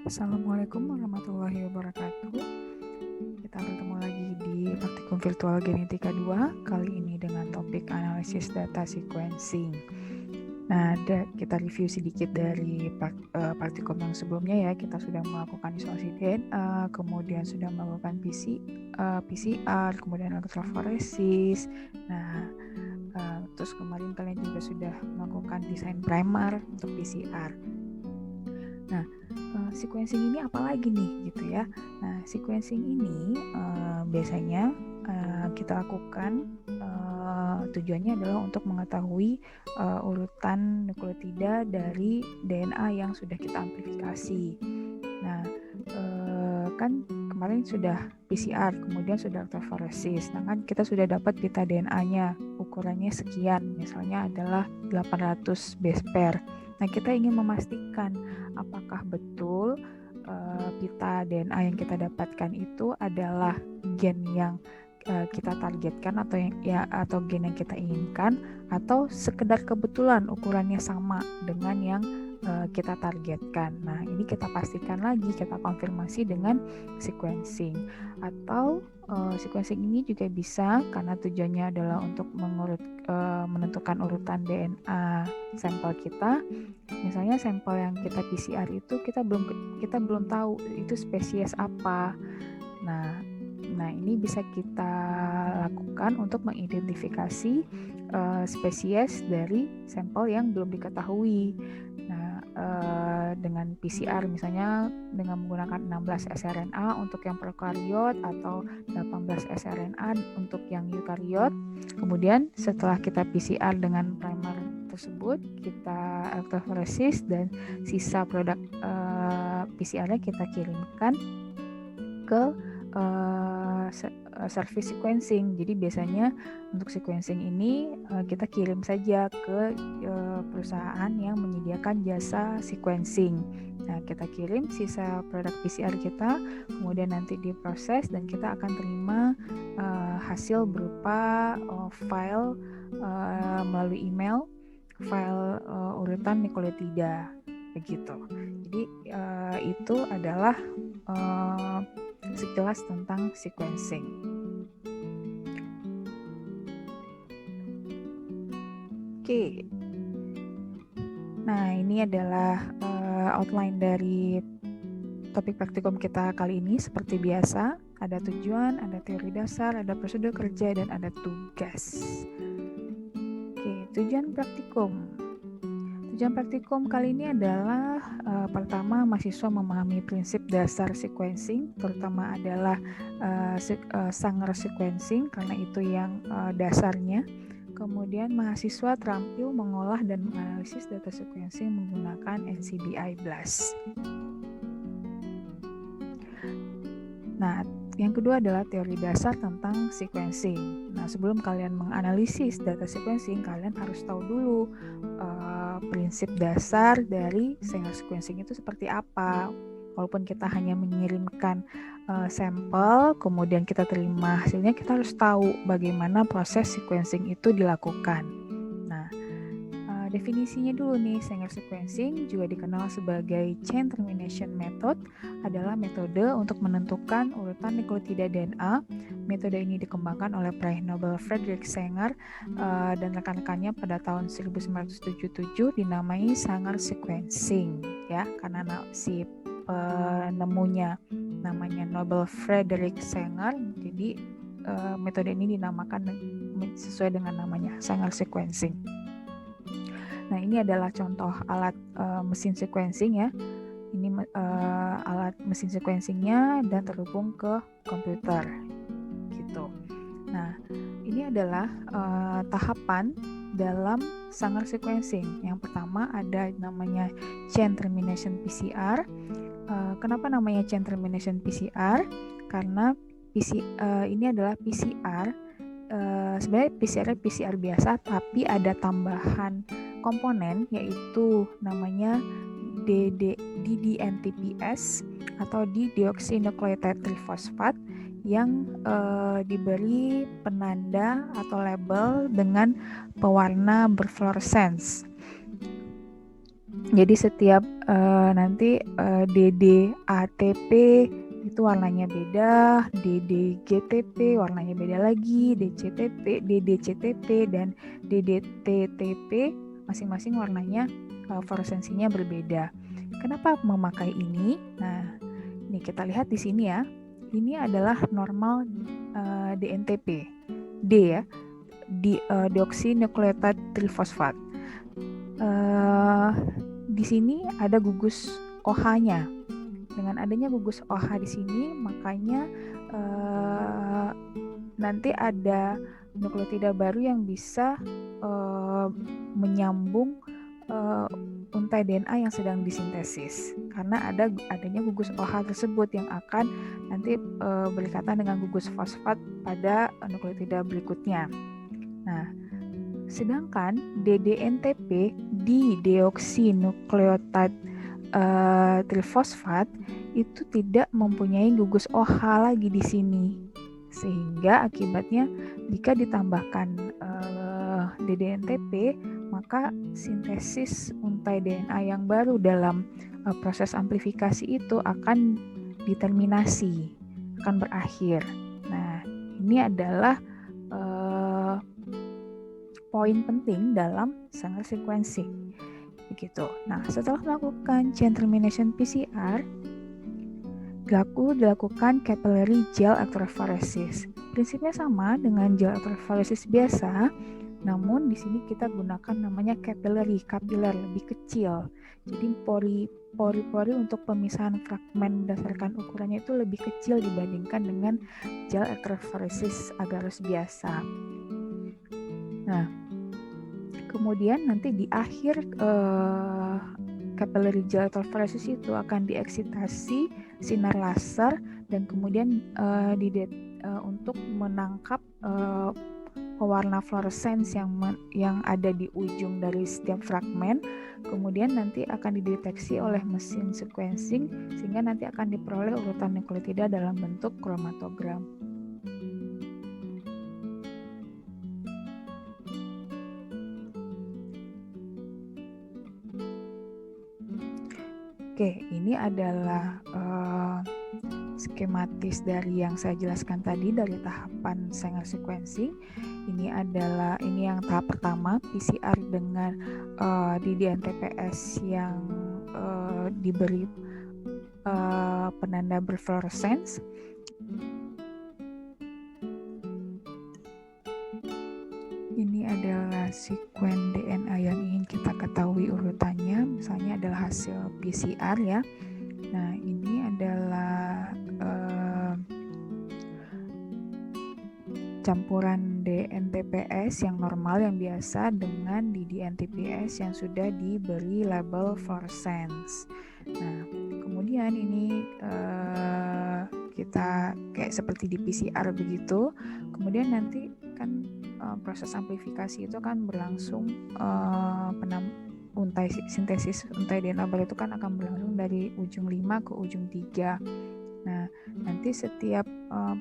Assalamualaikum warahmatullahi wabarakatuh. Kita bertemu lagi di Praktikum Virtual Genetika 2, kali ini dengan topik analisis data sequencing. Nah, kita review sedikit dari praktikum yang sebelumnya ya. Kita sudah melakukan isolasi DNA, kemudian sudah melakukan PCR, kemudian elektroforesis. Nah, terus kemarin kalian juga sudah melakukan desain primer untuk PCR. Nah, sequencing ini apa lagi nih gitu ya. Nah, sequencing ini biasanya kita lakukan tujuannya adalah untuk mengetahui urutan nukleotida dari DNA yang sudah kita amplifikasi. Nah, kan kemarin sudah PCR, kemudian sudah elektroforesis. Nah, kan kita sudah dapat pita DNA-nya, ukurannya sekian, misalnya adalah 800 base pair. Nah, kita ingin memastikan apakah betul pita DNA yang kita dapatkan itu adalah gen yang kita targetkan atau gen yang kita inginkan, atau sekedar kebetulan ukurannya sama dengan yang kita targetkan. Nah, ini kita pastikan lagi, kita konfirmasi dengan sequencing. Atau sequencing ini juga bisa karena tujuannya adalah untuk menentukan urutan DNA sampel kita. Misalnya sampel yang kita PCR itu kita belum tahu itu spesies apa. Nah, ini bisa kita lakukan untuk mengidentifikasi spesies dari sampel yang belum diketahui. Nah, dengan PCR misalnya dengan menggunakan 16 sRNA untuk yang prokariot atau 18 sRNA untuk yang eukariot. Kemudian setelah kita PCR dengan primer tersebut, kita elektroforesis dan sisa produk PCR-nya kita kirimkan ke service sequencing. Jadi biasanya untuk sequencing ini kita kirim saja ke perusahaan yang menyediakan jasa sequencing. Nah, kita kirim sisa produk PCR kita, kemudian nanti diproses dan kita akan terima hasil berupa file melalui email, file urutan nukleotida begitu. Jadi itu adalah sekilas tentang sequencing. Oke. Nah, ini adalah outline dari topik praktikum kita kali ini. Seperti biasa, ada tujuan, ada teori dasar, ada prosedur kerja, dan ada tugas. Oke, tujuan praktikum. Tujuan praktikum kali ini adalah pertama, mahasiswa memahami prinsip dasar sequencing, terutama adalah Sanger sequencing karena itu yang dasarnya. Kemudian mahasiswa terampil mengolah dan menganalisis data sequencing menggunakan NCBI BLAST. Nah, yang kedua adalah teori dasar tentang sequencing. Nah, sebelum kalian menganalisis data sequencing, kalian harus tahu dulu prinsip dasar dari Sanger sequencing itu seperti apa. Walaupun kita hanya mengirimkan sampel, kemudian kita terima hasilnya, kita harus tahu bagaimana proses sequencing itu dilakukan. Nah, definisinya dulu nih, Sanger sequencing juga dikenal sebagai chain termination method, adalah metode untuk menentukan urutan nukleotida DNA. Metode ini dikembangkan oleh peraih Nobel Frederick Sanger dan rekan-rekannya pada tahun 1977 dinamai Sanger sequencing ya, karena si penemunya namanya Nobel Frederick Sanger, jadi metode ini dinamakan sesuai dengan namanya, Sanger sequencing. Nah, ini adalah contoh alat mesin sequencing ya. Ini alat mesin sequencingnya dan terhubung ke komputer gitu. Nah, ini adalah tahapan dalam Sanger sequencing. Yang pertama ada namanya chain termination PCR. Kenapa namanya chain termination PCR? Karena ini adalah PCR. Sebenarnya PCR biasa, tapi ada tambahan komponen yaitu namanya DDNTPS atau dideoxynucleotide trifosfat yang diberi penanda atau label dengan pewarna berfluorescence. Jadi setiap nanti DDATP itu warnanya beda, DDGTP warnanya beda lagi, DCTP, DDCTP, dan DDTTP masing-masing warnanya fluoresensinya berbeda. Kenapa memakai ini? Nah, ini kita lihat di sini ya. Ini adalah normal DNTP, D ya, deoxynukleotide trifosfat. Di sini ada gugus OH-nya. Dengan adanya gugus OH di sini, makanya nanti ada nukleotida baru yang bisa menyambung untai DNA yang sedang disintesis, karena adanya gugus OH tersebut yang akan nanti berikatan dengan gugus fosfat pada nukleotida berikutnya. Nah, sedangkan DDNTP di deoxynukleotide trifosfat itu tidak mempunyai gugus OH lagi di sini, sehingga akibatnya jika ditambahkan DDNTP maka sintesis untai DNA yang baru dalam proses amplifikasi itu akan diterminasi, akan berakhir. Nah, ini adalah poin penting dalam Sanger sequencing. Begitu. Nah, setelah melakukan chain termination PCR, dilakukan capillary gel electrophoresis. Prinsipnya sama dengan gel electrophoresis biasa, namun di sini kita gunakan namanya kapiler lebih kecil. Jadi pori-pori untuk pemisahan fragmen berdasarkan ukurannya itu lebih kecil dibandingkan dengan gel electrophoresis agarose biasa. Nah, kemudian nanti di akhir capillary gel electrophoresis itu akan dieksitasi sinar laser dan kemudian untuk menangkap pewarna fluorescens yang ada di ujung dari setiap fragmen, kemudian nanti akan dideteksi oleh mesin sequencing sehingga nanti akan diperoleh urutan nukleotida dalam bentuk kromatogram. Oke, ini adalah skematis dari yang saya jelaskan tadi dari tahapan Sanger sequencing. Ini yang tahap pertama, PCR dengan ddNTPS yang diberi penanda berfluoresens. Ini adalah sekuen DNA yang ingin kita ketahui urutannya, misalnya adalah hasil PCR ya. Nah, ini adalah campuran DNTPS yang normal yang biasa dengan ddNTPS yang sudah diberi label fluorescence. Nah, kemudian ini kita kayak seperti di PCR begitu. Kemudian nanti kan proses amplifikasi itu kan berlangsung sintesis untai DNA baru itu kan akan berlangsung dari ujung 5 ke ujung 3. Nah, nanti setiap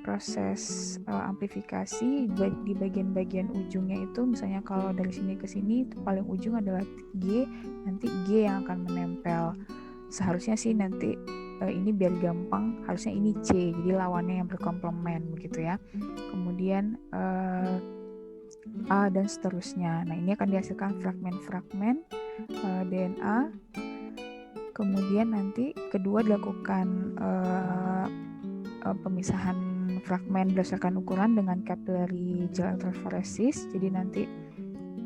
proses amplifikasi di bagian-bagian ujungnya itu, misalnya kalau dari sini ke sini paling ujung adalah G, nanti G yang akan menempel. Seharusnya sih nanti ini biar gampang, harusnya ini C, jadi lawannya yang berkomplement begitu ya. Kemudian A dan seterusnya. Nah, ini akan dihasilkan fragmen-fragmen DNA. Kemudian nanti kedua dilakukan pemisahan fragmen berdasarkan ukuran dengan capillary gel electrophoresis. Jadi nanti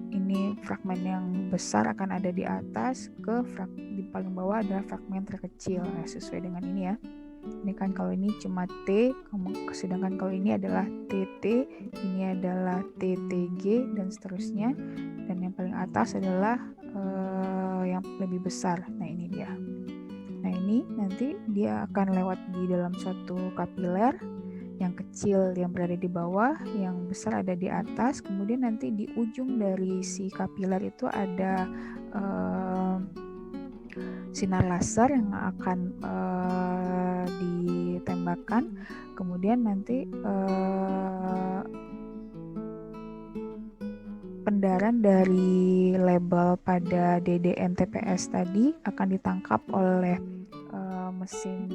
ini fragmen yang besar akan ada di atas, di paling bawah adalah fragmen terkecil sesuai dengan ini ya. Ini kan kalau ini cuma T, sedangkan kalau ini adalah TT, ini adalah TTG dan seterusnya. Dan yang paling atas adalah yang lebih besar. Nah, ini dia. Nah, ini nanti dia akan lewat di dalam suatu kapiler, yang kecil yang berada di bawah, yang besar ada di atas. Kemudian nanti di ujung dari si kapiler itu ada sinar laser yang akan ditembakkan. Kemudian nanti kebenaran dari label pada DDN TPS tadi akan ditangkap oleh mesin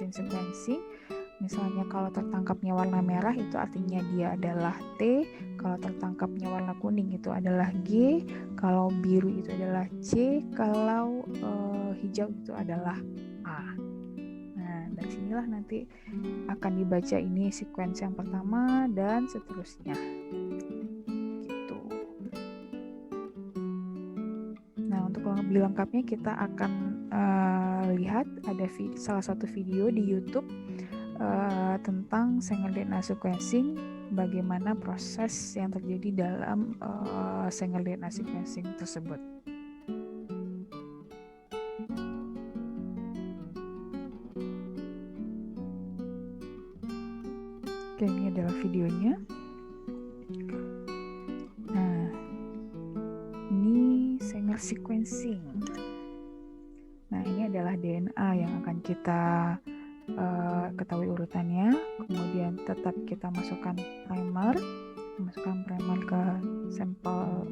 sequencing. Misalnya kalau tertangkapnya warna merah itu artinya dia adalah T, kalau tertangkapnya warna kuning itu adalah G, kalau biru itu adalah C, kalau hijau itu adalah A. Nah, dari sinilah nanti akan dibaca ini sequence yang pertama dan seterusnya. Gitu. Nah, untuk lebih lengkapnya kita akan lihat ada salah satu video di YouTube tentang single DNA sequencing, bagaimana proses yang terjadi dalam single DNA sequencing tersebut. Oke, ini adalah videonya. Nah, ini single sequencing. Nah, ini adalah DNA yang akan kita ketahui urutannya, kemudian tetap kita masukkan primer ke sampel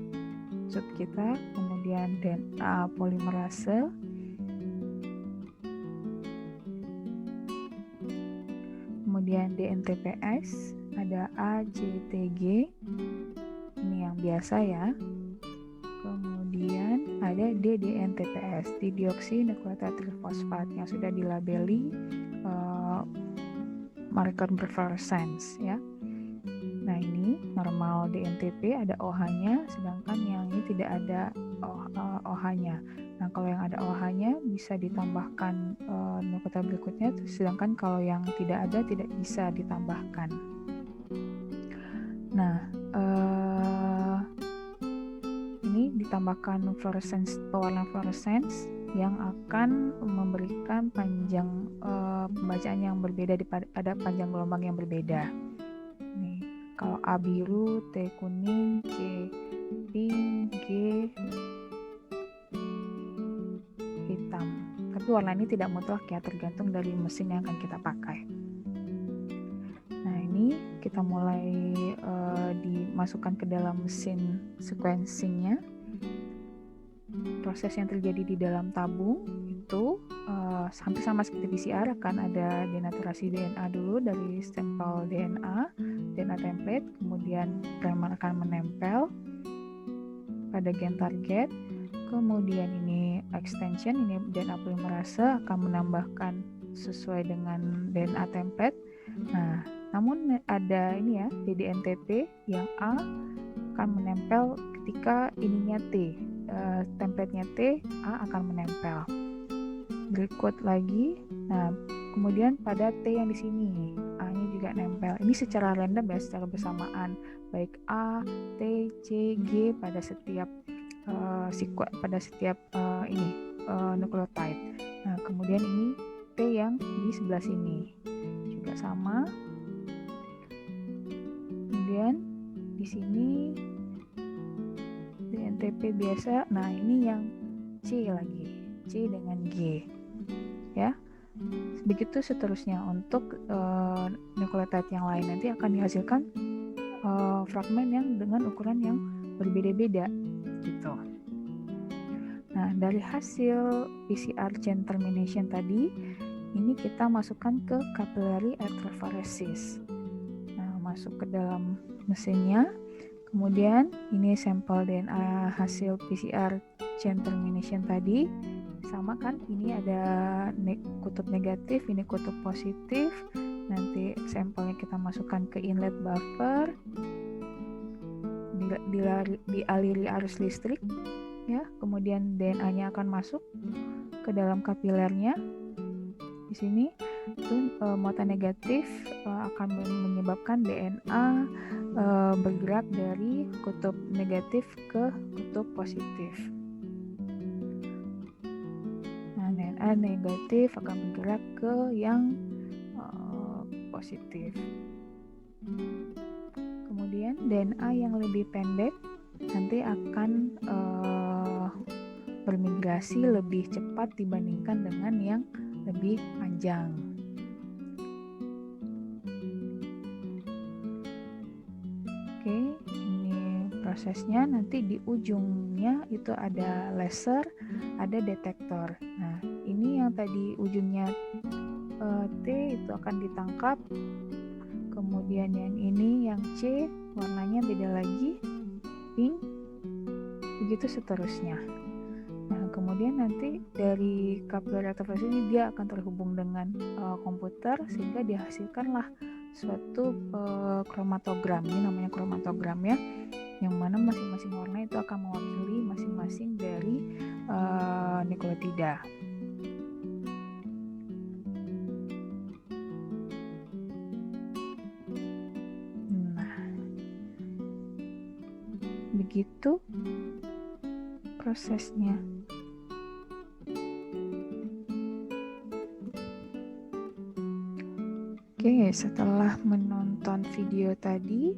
sub kita, kemudian DNA polimerase, kemudian DNTPS, ada ACTG, ini yang biasa ya, kemudian ada DDNTPS, didioksynukleotide trifosfat yang sudah dilabeli marker berfluorescence ya. Nah, ini normal DNTP ada OH-nya, sedangkan yang ini tidak ada OH-nya. Nah, kalau yang ada OH-nya bisa ditambahkan nukleotida berikutnya, sedangkan kalau yang tidak ada tidak bisa ditambahkan. Nah, ini ditambahkan pewarna fluorescence yang akan memberikan panjang pembacaan yang berbeda, ada panjang gelombang yang berbeda. Nih, kalau A biru, T kuning, C pink, G hitam. Tapi warna ini tidak mutlak ya, tergantung dari mesin yang akan kita pakai. Nah, ini kita mulai dimasukkan ke dalam mesin sequencingnya. Proses yang terjadi di dalam tabung itu hampir sama seperti PCR, akan ada denaturasi DNA dulu dari sampel DNA template, kemudian primer akan menempel pada gen target, kemudian ini extension, ini DNA polimerase akan menambahkan sesuai dengan DNA template. Nah, namun ada ini ya, DDNTP yang A akan menempel ketika ininya T, template-nya T, A akan menempel. Berikut lagi, nah kemudian pada T yang di sini, A-nya juga nempel. Ini secara random ya, secara bersamaan, baik A, T, C, G pada setiap nukleotide. Nah, kemudian ini T yang di sebelah sini juga sama. Kemudian di sini DNTP biasa. Nah, ini yang C lagi, C dengan G ya. Begitu seterusnya untuk nukleotide yang lain, nanti akan dihasilkan fragmen yang dengan ukuran yang berbeda-beda gitu. Nah, dari hasil PCR chain termination tadi, ini kita masukkan ke capillary electrophoresis. Nah, masuk ke dalam mesinnya. Kemudian ini sampel DNA hasil PCR chain termination tadi, sama kan, ini ada kutub negatif, ini kutub positif. Nanti sampelnya kita masukkan ke inlet buffer, dialiri arus listrik ya, kemudian DNA-nya akan masuk ke dalam kapilernya. Di sini itu muatan negatif akan menyebabkan DNA bergerak dari kutub negatif ke kutub positif. Nah, DNA negatif akan bergerak ke yang positif. Kemudian DNA yang lebih pendek nanti akan bermigrasi lebih cepat dibandingkan dengan yang lebih panjang. Oke, ini prosesnya nanti di ujungnya itu ada laser, ada detektor. Nah, ini yang tadi ujungnya T itu akan ditangkap. Kemudian yang ini yang C warnanya beda lagi, pink. Begitu seterusnya. Nah, kemudian nanti dari kapillary activation ini dia akan terhubung dengan komputer sehingga dihasilkanlah suatu kromatogram. Ini namanya kromatogram ya, yang mana masing-masing warna itu akan mewakili masing-masing dari nukleotida. Nah, begitu prosesnya. Oke, setelah menonton video tadi,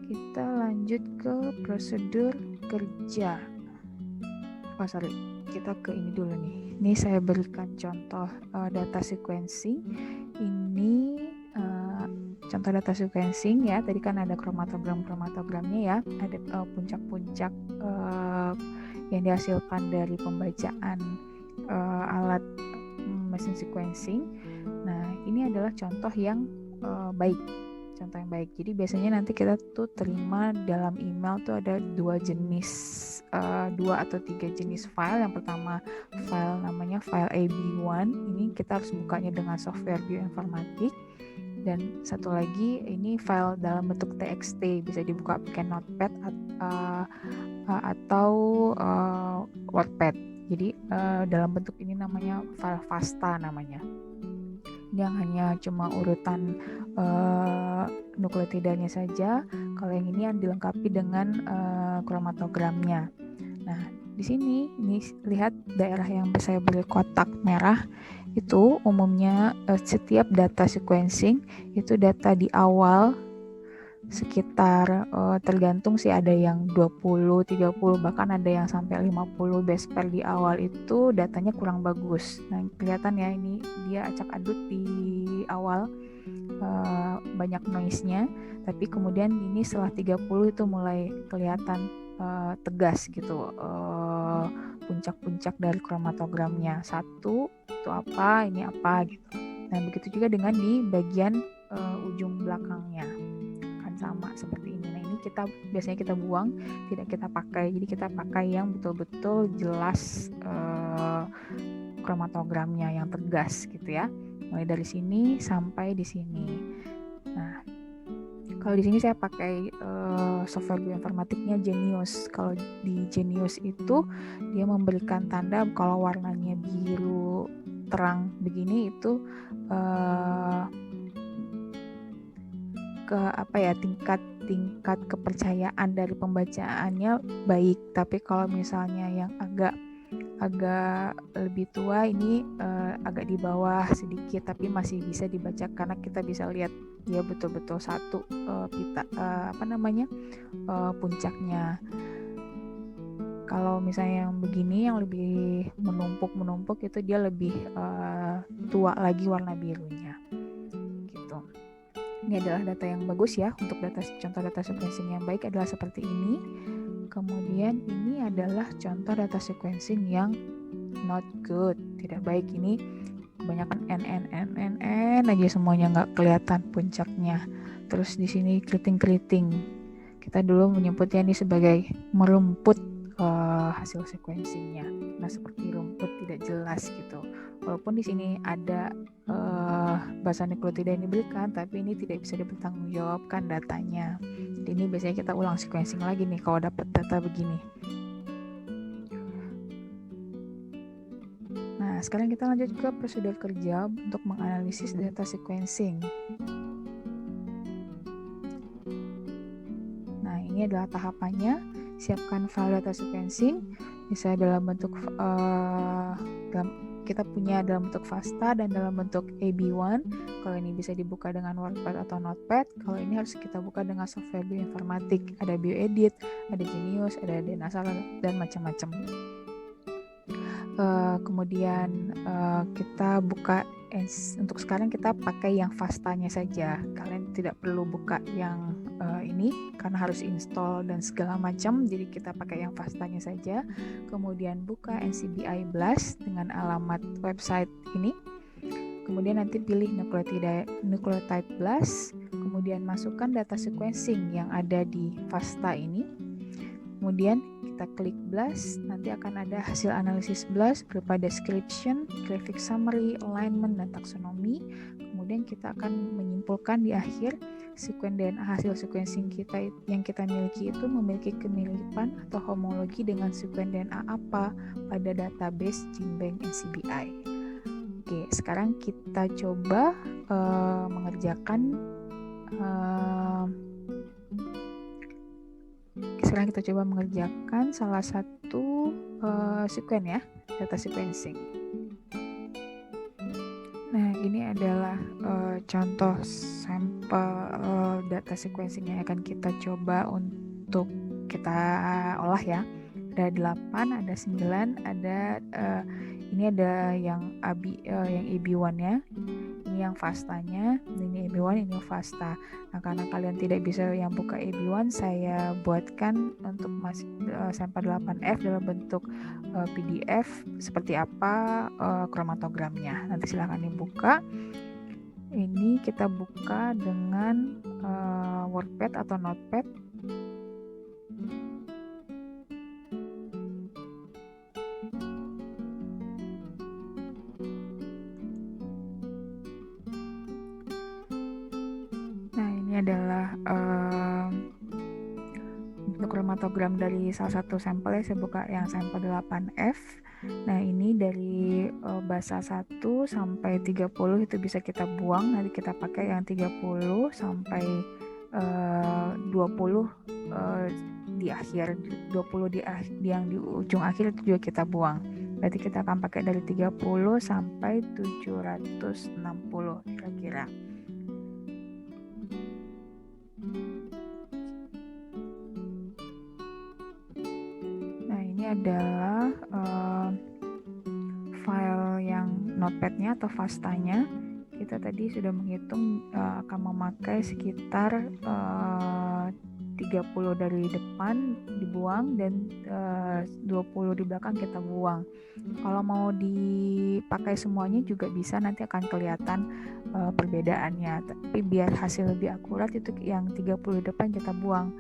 kita lanjut ke prosedur kerja. Kita ke ini dulu nih. Ini saya berikan contoh data sequencing. Ini contoh data sequencing ya. Tadi kan ada kromatogramnya ya. Ada puncak-puncak yang dihasilkan dari pembacaan alat mesin sequencing. Nah, ini adalah contoh yang baik. Jadi biasanya nanti kita tuh terima dalam email tuh ada 2 atau 3 jenis file. Yang pertama file namanya file AB1. Ini kita harus bukanya dengan software bioinformatik. Dan satu lagi ini file dalam bentuk TXT, bisa dibuka pakai Notepad atau Wordpad. Jadi dalam bentuk ini namanya file FASTA namanya. Yang hanya cuma urutan nukleotidanya saja. Kalau yang ini yang dilengkapi dengan kromatogramnya. Nah, di sini ini lihat daerah yang saya beri kotak merah itu umumnya setiap data sequencing itu data di awal sekitar tergantung sih, ada yang 20, 30 bahkan ada yang sampai 50 base pair di awal itu datanya kurang bagus. Nah, kelihatan ya ini dia acak adut di awal, banyak noise-nya, tapi kemudian ini setelah 30 itu mulai kelihatan tegas gitu puncak-puncak dari kromatogramnya. Satu itu apa, ini apa gitu. Nah, begitu juga dengan di bagian ujung belakangnya kan sama seperti ini. Nah, ini biasanya kita buang, tidak kita pakai. Jadi kita pakai yang betul-betul jelas kromatogramnya yang tegas gitu ya. Mulai dari sini sampai di sini. Nah, kalau di sini saya pakai software bioinformatiknya Genius. Kalau di Genius itu dia memberikan tanda kalau warnanya biru terang begini itu tingkat kepercayaan dari pembacaannya baik. Tapi kalau misalnya yang agak lebih tua ini agak di bawah sedikit, tapi masih bisa dibaca karena kita bisa lihat dia betul-betul satu puncaknya. Kalau misalnya yang begini yang lebih menumpuk itu dia lebih tua lagi warna birunya gitu. Ini adalah data yang bagus ya. Untuk contoh data sequencing yang baik adalah seperti ini. Kemudian ini adalah contoh data sequencing yang not good, tidak baik. Ini kebanyakan N aja semuanya, nggak kelihatan puncaknya. Terus di sini keriting. Kita dulu menyebutnya ini sebagai merumput hasil sequencingnya. Nah, seperti rumput tidak jelas gitu. Walaupun di sini ada bahasa nukleotida yang diberikan, tapi ini tidak bisa dipertanggungjawabkan datanya. Jadi ini biasanya kita ulang sequencing lagi nih kalau dapat data begini. Nah, sekarang kita lanjut ke prosedur kerja untuk menganalisis data sequencing. Nah, ini adalah tahapannya. Siapkan file data sequencing, bisa dalam bentuk kita punya dalam bentuk FASTA dan dalam bentuk AB1. Kalau ini bisa dibuka dengan Wordpad atau Notepad. Kalau ini harus kita buka dengan software bioinformatik. Ada BioEdit, ada Genius, ada Denasal, dan macam-macam. Kemudian kita buka. Untuk sekarang kita pakai yang FASTA-nya saja. Kalian tidak perlu buka yang ini karena harus install dan segala macam, jadi kita pakai yang FASTA-nya saja. Kemudian buka NCBI Blast dengan alamat website ini. Kemudian nanti pilih Nucleotide Blast, kemudian masukkan data sequencing yang ada di FASTA ini. Kemudian kita klik Blast, nanti akan ada hasil analisis Blast berupa description, graphic summary, alignment, dan taksonomi. Kemudian kita akan menyimpulkan di akhir DNA hasil sequencing kita yang kita miliki itu memiliki kemiripan atau homologi dengan DNA apa pada database GenBank NCBI. Oke, sekarang kita coba mengerjakan salah satu sekuen ya, data sequencing. Nah, ini adalah contoh sampel data sequencing yang akan kita coba untuk kita olah ya. Ada 8, ada 9, ada ini ada yang AB1 ya. Ini yang FASTA-nya, ini AB1, ini FASTA. Nah, karena kalian tidak bisa yang buka AB1, saya buatkan untuk sampel 8F dalam bentuk PDF seperti apa kromatogramnya. Nanti silahkan dibuka. Ini kita buka dengan WordPad atau Notepad. Adalah bentuk kromatogram dari salah satu sampel ya, saya buka yang sampel 8F. Nah, ini dari basa 1 sampai 30 itu bisa kita buang, nanti kita pakai yang 30 sampai 20 di akhir, 20 yang di ujung akhir itu juga kita buang. Berarti kita akan pakai dari 30 sampai 760 kira-kira. Adalah file yang notepad-nya atau FASTA-nya. Kita tadi sudah menghitung akan memakai sekitar 30 dari depan dibuang dan 20 di belakang kita buang. Kalau mau dipakai semuanya juga bisa, nanti akan kelihatan perbedaannya. Tapi biar hasil lebih akurat itu yang 30 depan kita buang.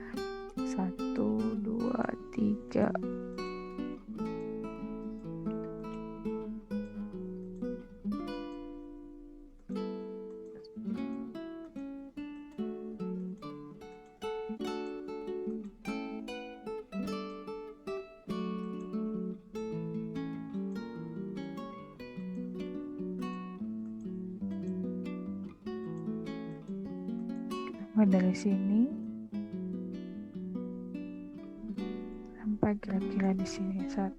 1, 2, 3. Dari sini sampai kira-kira di sini 1.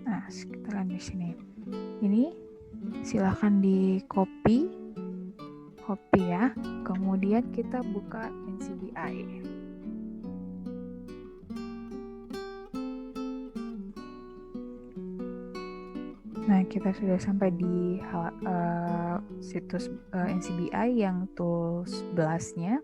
Nah, sekitaran di sini. Ini silahkan di copy ya, kemudian kita buka NCBI. Nah, kita sudah sampai di situs NCBI yang tools Blast-nya.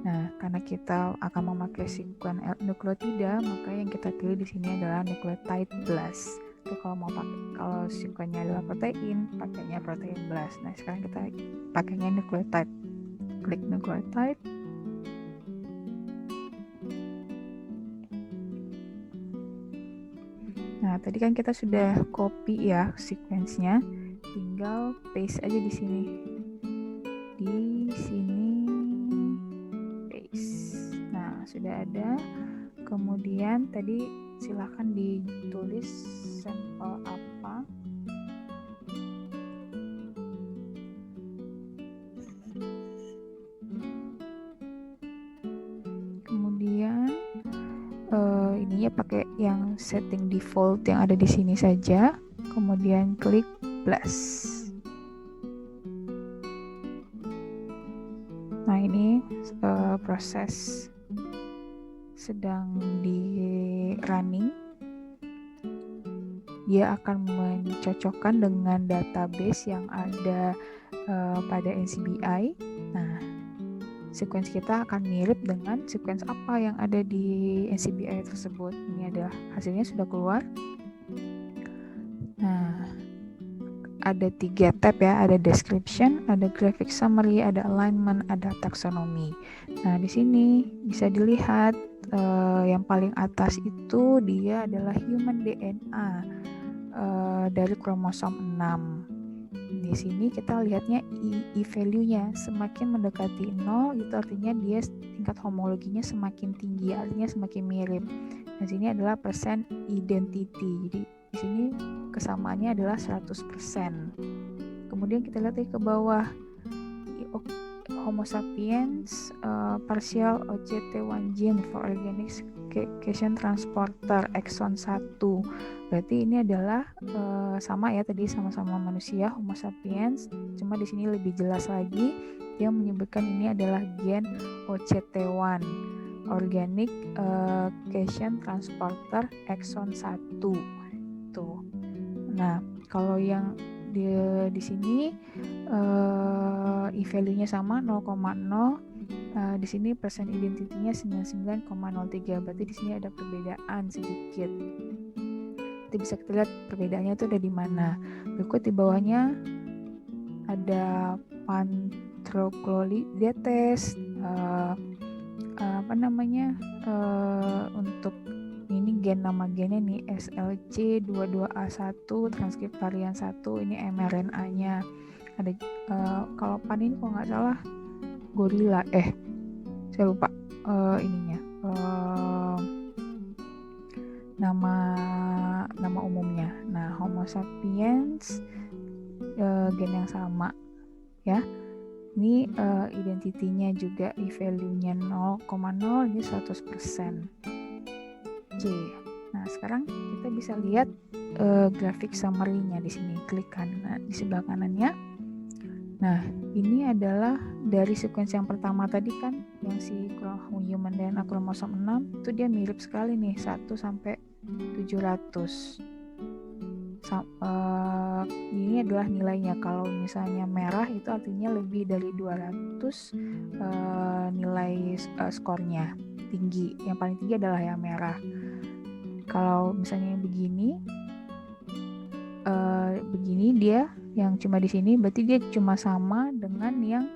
Nah, karena kita akan memakai sekuen nukleotida, maka yang kita pilih di sini adalah Nucleotide Blast. Kalau sekuennya adalah protein, pakainya protein blast. Nah, sekarang kita pakainya nucleotide. Klik nucleotide. Nah, tadi kan kita sudah copy ya sequence-nya, tinggal paste aja di sini. Di sini paste. Nah, sudah ada. Kemudian tadi silahkan ditulis sampel apa. Kemudian ininya pakai yang setting default yang ada di sini saja. Kemudian klik Blast. ini proses sedang di running. Dia akan mencocokkan dengan database yang ada pada NCBI. Nah, sequence kita akan mirip dengan sequence apa yang ada di NCBI tersebut. Ini adalah hasilnya sudah keluar. Nah, ada 3 tab ya, ada description, ada graphic summary, ada alignment, ada taxonomy. Nah, di sini bisa dilihat yang paling atas itu dia adalah human DNA dari kromosom 6. Di sini kita lihatnya value-nya semakin mendekati 0, itu artinya dia tingkat homologinya semakin tinggi, artinya semakin mirip. Di sini adalah percent identity. Jadi di sini kesamaannya adalah 100%. Kemudian kita lihat ke bawah, Homo sapiens partial OCT1 gene for organic cation transporter exon 1. Berarti ini adalah sama ya, tadi sama-sama manusia Homo sapiens, cuma di sini lebih jelas lagi dia menyebutkan ini adalah gen OCT1 organic cation transporter exon 1. Tuh. Nah, kalau yang di sini value-nya sama 0,0, di sini persen identity-nya 99,03, berarti di sini ada perbedaan sedikit. Nanti bisa kita lihat perbedaannya itu ada di mana. Berikut di bawahnya ada Panthrochloidetes, untuk ini nama gennya nih SLC22A1 transkrip varian 1, ini mRNA-nya. Ada kalau pan ini kalau nggak salah gorila, saya lupa ininya nama umumnya. Nah, Homo sapiens gen yang sama ya. Ini identitinya juga value-nya 0,0, ini 100%. Oke. Nah, sekarang kita bisa lihat grafik summary-nya di sini. Klik kanan di sebelah kanannya. Nah, ini adalah dari sequence yang pertama tadi kan, yang si human DNA kromosom 6 itu dia mirip sekali nih, 1 sampai 700. Ini adalah nilainya. Kalau misalnya merah itu artinya lebih dari 200 nilai skornya tinggi. Yang paling tinggi adalah yang merah. Kalau misalnya yang begini dia yang cuma di sini, berarti dia cuma sama dengan yang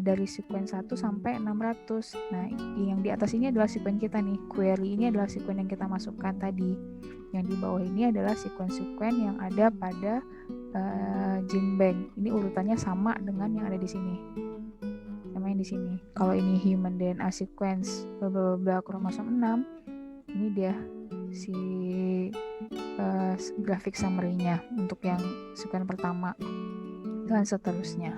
dari sequence 1 sampai 600. Nah, yang di atas ini adalah sequence kita nih. Query ini adalah sequence yang kita masukkan tadi. Yang di bawah ini adalah sequence yang ada pada gene bank. Ini urutannya sama dengan yang ada di sini. Sama yang di sini. Kalau ini human DNA sequence kromosom 6, ini dia si grafik summary-nya untuk yang sequence pertama dan seterusnya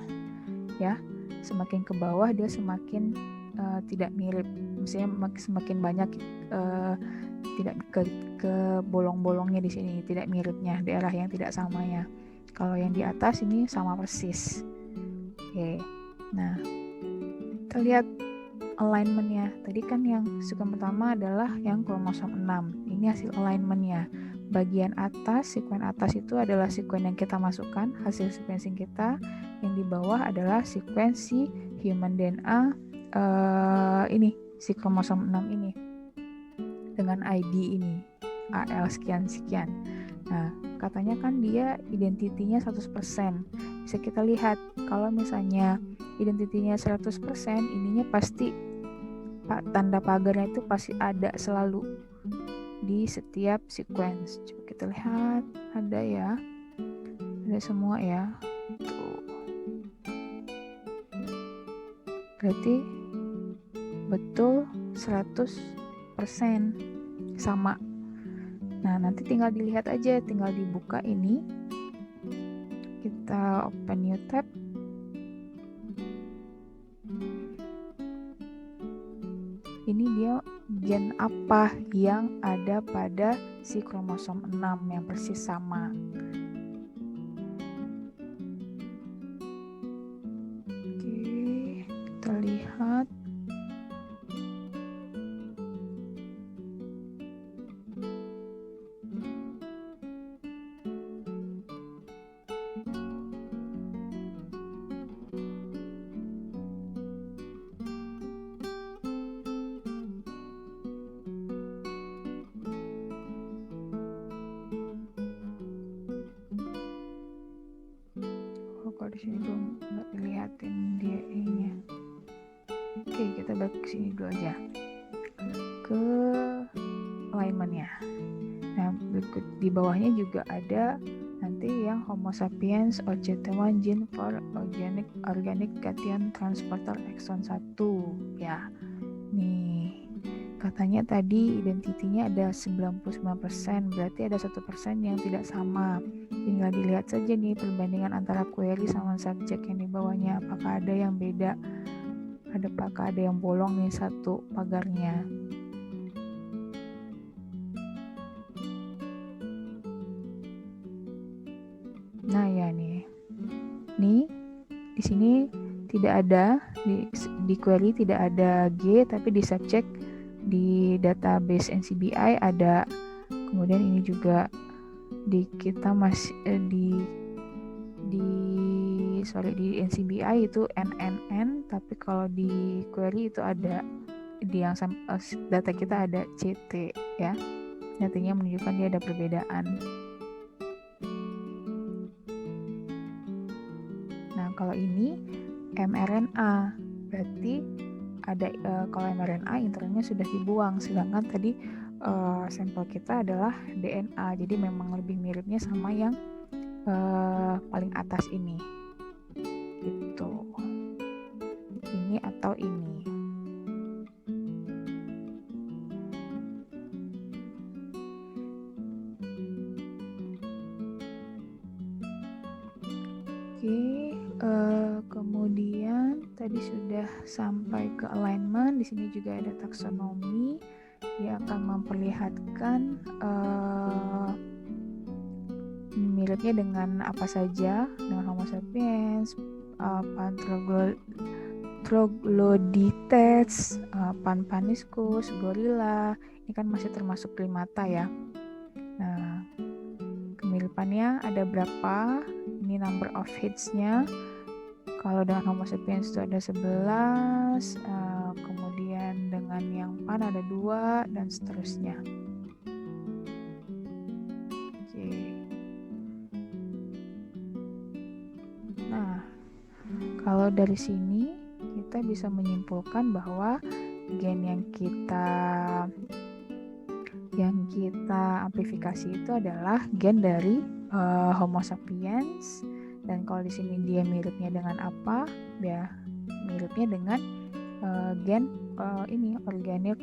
ya. Semakin ke bawah dia semakin tidak mirip, misalnya semakin banyak tidak ke bolong-bolongnya di sini, tidak miripnya, daerah yang tidak samanya. Kalau yang di atas ini sama persis. Oke. Nah, kita lihat alignment-nya. Tadi kan yang sequence pertama adalah yang kromosom 6. Ini hasil alignment-nya. Bagian atas, sequence atas itu adalah sequence yang kita masukkan, hasil sequencing kita. Yang di bawah adalah sequence human DNA ini, si kromosom 6 ini dengan ID ini AL sekian-sekian. Nah, katanya kan dia identitinya 100%. Bisa kita lihat kalau misalnya identitinya 100%, ininya pasti tanda pagarnya itu pasti ada selalu di setiap sequence. Coba kita lihat, ada ya, ada semua ya. Tuh. Berarti betul 100% sama. Nah, nanti tinggal dilihat aja, tinggal dibuka ini. Kita open new tab. Ini dia gen apa yang ada pada si kromosom 6 yang persis sama. Oke, kita lihat. coba ke sini dulu aja, ke alignment-nya. Nah, berikut di bawahnya juga ada nanti yang Homo sapiens OCT1 gene for organic cation transporter exon 1 ya. Nih, katanya tadi identitinya ada 99%, berarti ada 1% yang tidak sama. Tinggal dilihat saja nih perbandingan antara query sama subjek yang di bawahnya, apakah ada yang beda, apakah ada yang bolong nih satu pagarnya. Nah ya nih di sini tidak ada di query tidak ada G, tapi di subjek di database NCBI ada. Kemudian ini juga di kita masih di NCBI itu NNN, tapi kalau di query itu ada di yang data kita ada CT ya. Artinya menunjukkan dia ada perbedaan. Nah, kalau ini mRNA, berarti ada kalau mRNA internnya sudah dibuang, sedangkan tadi sampel kita adalah DNA, jadi memang lebih miripnya sama yang paling atas ini. Itu. Ini atau ini. Oke, kemudian tadi sudah sampai ke alignment. Di sini juga ada taksonomi yang akan memperlihatkan miripnya dengan apa saja, dengan Homo sapiens, Troglodytes, Paniscus, gorila. Ini kan masih termasuk primata ya. Nah, kemiripannya ada berapa? Ini number of hits-nya. Kalau dengan Homo sapiens itu ada 11, kemudian dengan yang Pan ada 2, dan seterusnya. Oke. Nah, kalau dari sini kita bisa menyimpulkan bahwa gen yang kita amplifikasi itu adalah gen dari Homo sapiens. Dan kalau di sini dia miripnya dengan apa? Ya, miripnya dengan gen ini organic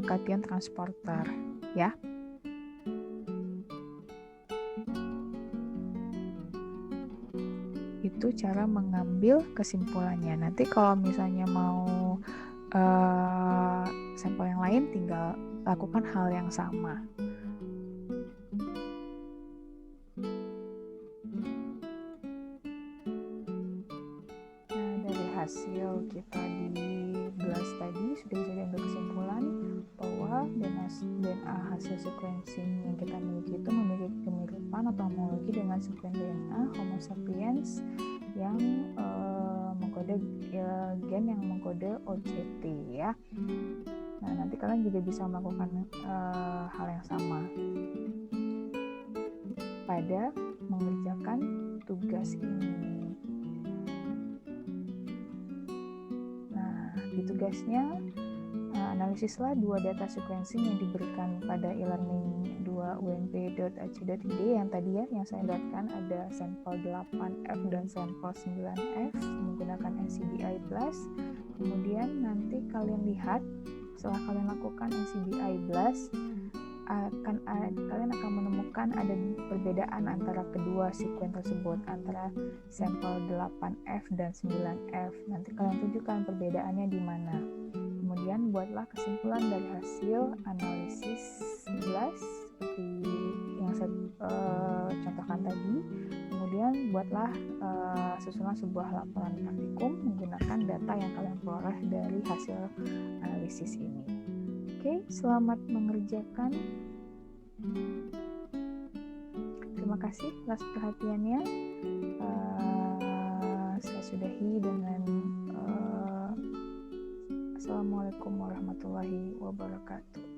cation transporter, ya. Itu cara mengambil kesimpulannya. Nanti kalau misalnya mau sampel yang lain, tinggal lakukan hal yang sama. Hasil kita di BLAST tadi sudah bisa diambil kesimpulan bahwa DNA hasil sequencing yang kita miliki itu memiliki kemiripan atau homologi dengan sekuens DNA Homo sapiens yang mengkode gen yang mengkode OCT ya. Nah, nanti kalian juga bisa melakukan hal yang sama pada mengerjakan tugas ini. Di tugasnya, analisislah 2 data sequencing yang diberikan pada e-learning 2 unp.ac.id yang tadi ya, yang saya lihatkan ada sampel 8F dan sampel 9F menggunakan NCBI BLAST. Kemudian nanti kalian lihat, setelah kalian lakukan NCBI BLAST, kalian akan menemukan ada perbedaan antara kedua sekuen tersebut, antara sampel 8F dan 9F. Nanti kalian tunjukkan perbedaannya di mana. Kemudian buatlah kesimpulan dari hasil analisis BLAST seperti yang saya contohkan tadi. Kemudian buatlah susunan sebuah laporan praktikum menggunakan data yang kalian peroleh dari hasil analisis ini. Oke, selamat mengerjakan. Terima kasih atas perhatiannya. Saya sudahi dengan Assalamualaikum warahmatullahi wabarakatuh.